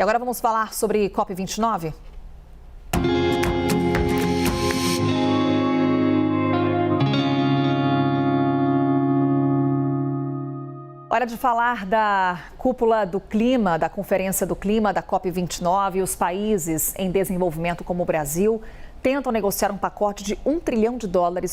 E agora vamos falar sobre COP29? Hora de falar da cúpula do clima, da Conferência do Clima, da COP29. Os países em desenvolvimento como o Brasil tentam negociar um pacote de US$ 1 trilhão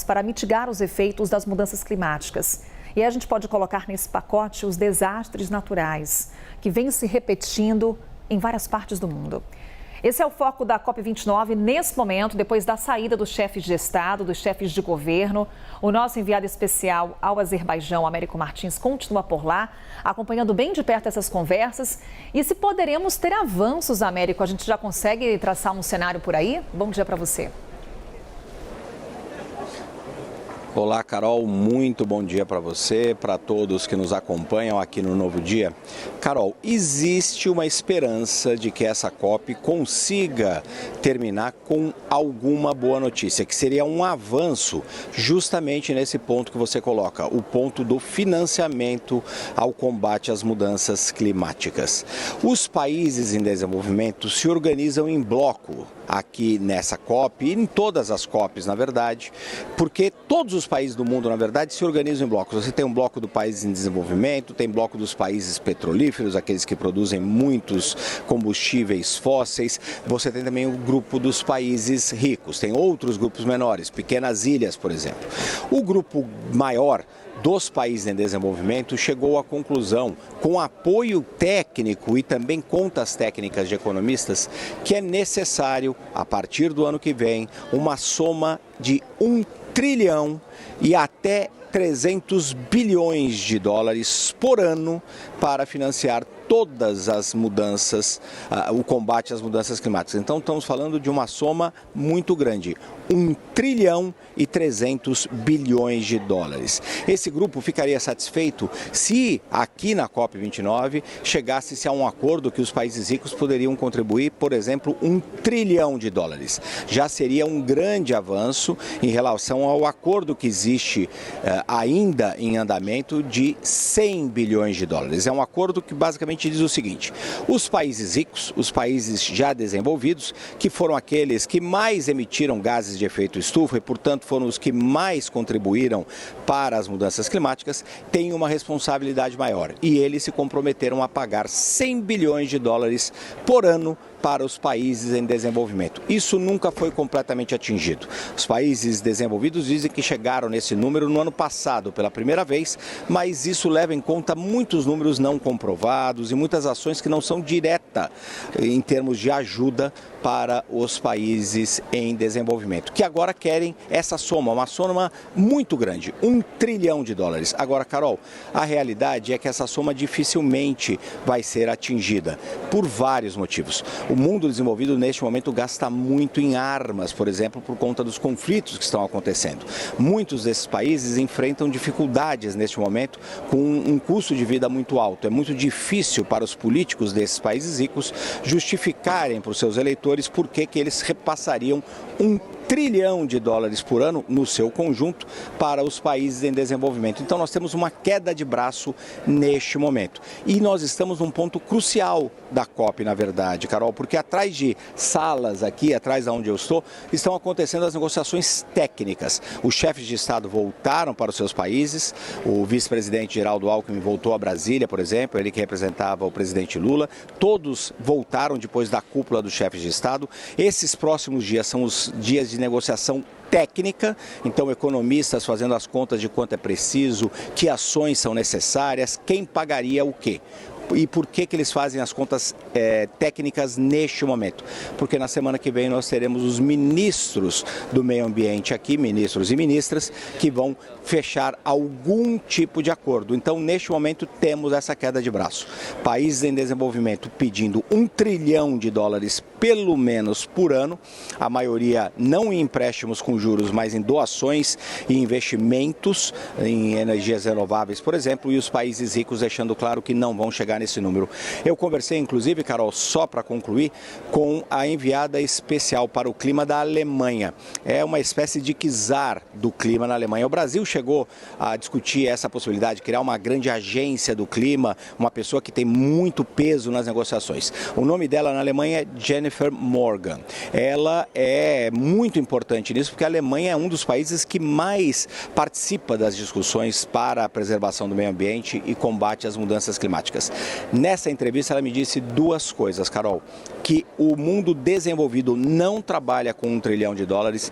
para mitigar os efeitos das mudanças climáticas. E a gente pode colocar nesse pacote os desastres naturais, que vêm se repetindo em várias partes do mundo. Esse é o foco da COP29 nesse momento, depois da saída dos chefes de Estado, dos chefes de governo. O nosso enviado especial ao Azerbaijão, Américo Martins, continua por lá, acompanhando bem de perto essas conversas. E se poderemos ter avanços, Américo, a gente já consegue traçar um cenário por aí? Bom dia para você. Olá, Carol, muito bom dia para você, para todos que nos acompanham aqui no Novo Dia. Carol, existe uma esperança de que essa COP consiga terminar com alguma boa notícia, que seria um avanço justamente nesse ponto que você coloca, o ponto do financiamento ao combate às mudanças climáticas. Os países em desenvolvimento se organizam em bloco aqui nessa COP e em todas as COPs, na verdade, porque todos os países do mundo, na verdade, se organizam em blocos. Você tem um bloco do país em desenvolvimento, tem bloco dos países petrolíferos, aqueles que produzem muitos combustíveis fósseis. Você tem também o grupo dos países ricos, tem outros grupos menores, pequenas ilhas, por exemplo. O grupo maior dos países em desenvolvimento chegou à conclusão, com apoio técnico e também contas técnicas de economistas, que é necessário, a partir do ano que vem, uma soma de US$ 1 trilhão e até 300 bilhões de dólares por ano para financiar todas as mudanças, o combate às mudanças climáticas. Então estamos falando de uma soma muito grande, US$ 1 trilhão e 300 bilhões de dólares. Esse grupo ficaria satisfeito se aqui na COP29 chegasse-se a um acordo que os países ricos poderiam contribuir, por exemplo, US$ 1 trilhão de dólares. Já seria um grande avanço em relação ao acordo que existe ainda em andamento de 100 bilhões de dólares. É um acordo que basicamente diz o seguinte: os países ricos, os países já desenvolvidos, que foram aqueles que mais emitiram gases de efeito estufa e, portanto, foram os que mais contribuíram para as mudanças climáticas, têm uma responsabilidade maior. E eles se comprometeram a pagar 100 bilhões de dólares por ano para os países em desenvolvimento. Isso nunca foi completamente atingido. Os países desenvolvidos dizem que chegaram nesse número no ano passado pela primeira vez, mas isso leva em conta muitos números não comprovados e muitas ações que não são diretas em termos de ajuda para os países em desenvolvimento, que agora querem essa soma, uma soma muito grande, US$ 1 trilhão de dólares. Agora, Carol, a realidade é que essa soma dificilmente vai ser atingida por vários motivos. O mundo desenvolvido neste momento gasta muito em armas, por exemplo, por conta dos conflitos que estão acontecendo. Muitos desses países enfrentam dificuldades neste momento com um custo de vida muito alto. É muito difícil para os políticos desses países ricos justificarem para os seus eleitores por que eles repassariam US$ 1 trilhão de dólares por ano no seu conjunto para os países em desenvolvimento. Então nós temos uma queda de braço neste momento. E nós estamos num ponto crucial da COP, na verdade, Carol, porque atrás de salas aqui, atrás de onde eu estou, estão acontecendo as negociações técnicas. Os chefes de Estado voltaram para os seus países, o vice-presidente Geraldo Alckmin voltou a Brasília, por exemplo, ele que representava o presidente Lula, todos voltaram depois da cúpula dos chefes de Estado. Esses próximos dias são os dias de negociação técnica, então economistas fazendo as contas de quanto é preciso, que ações são necessárias, quem pagaria o quê. E por que eles fazem as contas técnicas neste momento? Porque na semana que vem nós teremos os ministros do meio ambiente aqui, ministros e ministras, que vão fechar algum tipo de acordo. Então, neste momento, temos essa queda de braço. Países em desenvolvimento pedindo US$ 1 trilhão de dólares, pelo menos por ano, a maioria não em empréstimos com juros, mas em doações e investimentos em energias renováveis, por exemplo, e os países ricos deixando claro que não vão chegar chegar nesse número. Eu conversei, inclusive, Carol, só para concluir, com a enviada especial para o clima da Alemanha. É uma espécie de czar do clima na Alemanha. O Brasil chegou a discutir essa possibilidade de criar uma grande agência do clima, uma pessoa que tem muito peso nas negociações. O nome dela na Alemanha é Jennifer Morgan. Ela é muito importante nisso, porque a Alemanha é um dos países que mais participa das discussões para a preservação do meio ambiente e combate às mudanças climáticas. Nessa entrevista ela me disse duas coisas, Carol, que o mundo desenvolvido não trabalha com $1 trilhão,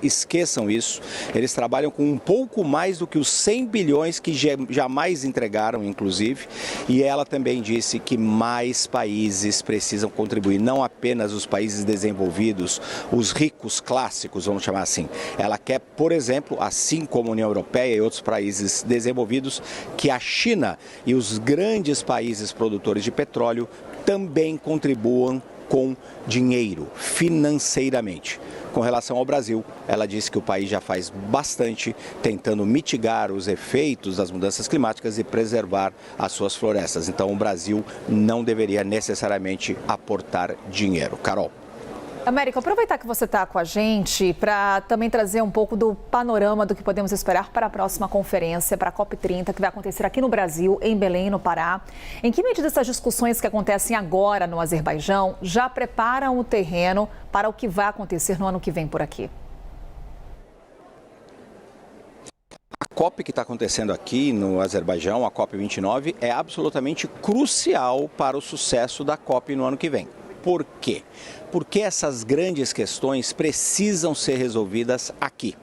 esqueçam isso, eles trabalham com um pouco mais do que os 100 bilhões que jamais entregaram, inclusive, e ela também disse que mais países precisam contribuir, não apenas os países desenvolvidos, os ricos clássicos, vamos chamar assim. Ela quer, por exemplo, assim como a União Europeia e outros países desenvolvidos, que a China e os grandes países produtores de petróleo também contribuam com dinheiro, financeiramente. Com relação ao Brasil, ela disse que o país já faz bastante tentando mitigar os efeitos das mudanças climáticas e preservar as suas florestas. Então, o Brasil não deveria necessariamente aportar dinheiro. Carol. Américo, aproveitar que você está com a gente para também trazer um pouco do panorama do que podemos esperar para a próxima conferência, para a COP30, que vai acontecer aqui no Brasil, em Belém, no Pará. Em que medida essas discussões que acontecem agora no Azerbaijão já preparam o terreno para o que vai acontecer no ano que vem por aqui? A COP que está acontecendo aqui no Azerbaijão, a COP29, é absolutamente crucial para o sucesso da COP no ano que vem. Por quê? Porque essas grandes questões precisam ser resolvidas aqui.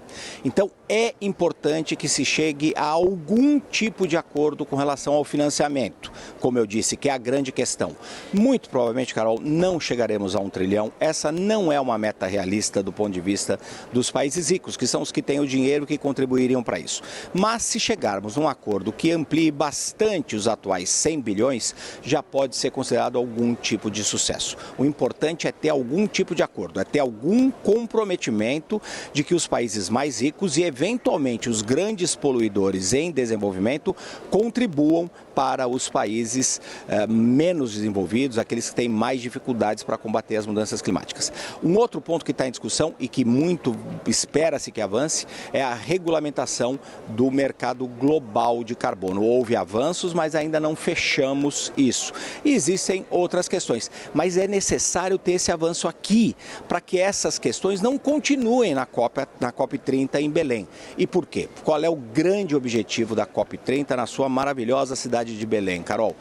Então, é importante que se chegue a algum tipo de acordo com relação ao financiamento, como eu disse, que é a grande questão. Muito provavelmente, Carol, não chegaremos a $1 trilhão. Essa não é uma meta realista do ponto de vista dos países ricos, que são os que têm o dinheiro que contribuiriam para isso. Mas se chegarmos a um acordo que amplie bastante os atuais 100 bilhões, já pode ser considerado algum tipo de sucesso. O importante é ter algum tipo de acordo, é ter algum comprometimento de que os países mais ricos e, eventualmente, os grandes poluidores em desenvolvimento contribuam para os países menos desenvolvidos, aqueles que têm mais dificuldades para combater as mudanças climáticas. Um outro ponto que está em discussão e que muito espera-se que avance é a regulamentação do mercado global de carbono. Houve avanços, mas ainda não fechamos isso. E existem outras questões, mas é necessário ter esse avanço aqui para que essas questões não continuem na COP30 em Belém. E por quê? Qual é o grande objetivo da COP30 na sua maravilhosa cidade de Belém, Carol?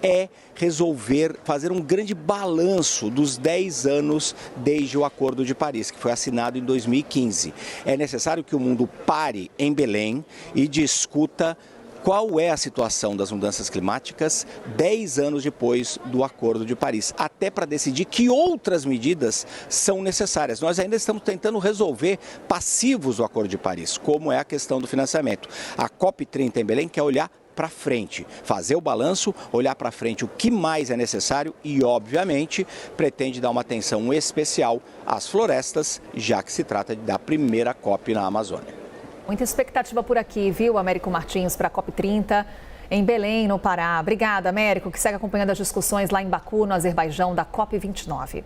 É resolver, fazer um grande balanço dos 10 anos desde o Acordo de Paris, que foi assinado em 2015. É necessário que o mundo pare em Belém e discuta qual é a situação das mudanças climáticas 10 anos depois do Acordo de Paris, até para decidir que outras medidas são necessárias. Nós ainda estamos tentando resolver passivos do Acordo de Paris, como é a questão do financiamento. A COP30 em Belém quer olhar para frente, fazer o balanço, olhar para frente o que mais é necessário e, obviamente, pretende dar uma atenção especial às florestas, já que se trata da primeira COP na Amazônia. Muita expectativa por aqui, viu, Américo Martins, para a COP30 em Belém, no Pará. Obrigada, Américo, que segue acompanhando as discussões lá em Baku, no Azerbaijão, da COP29.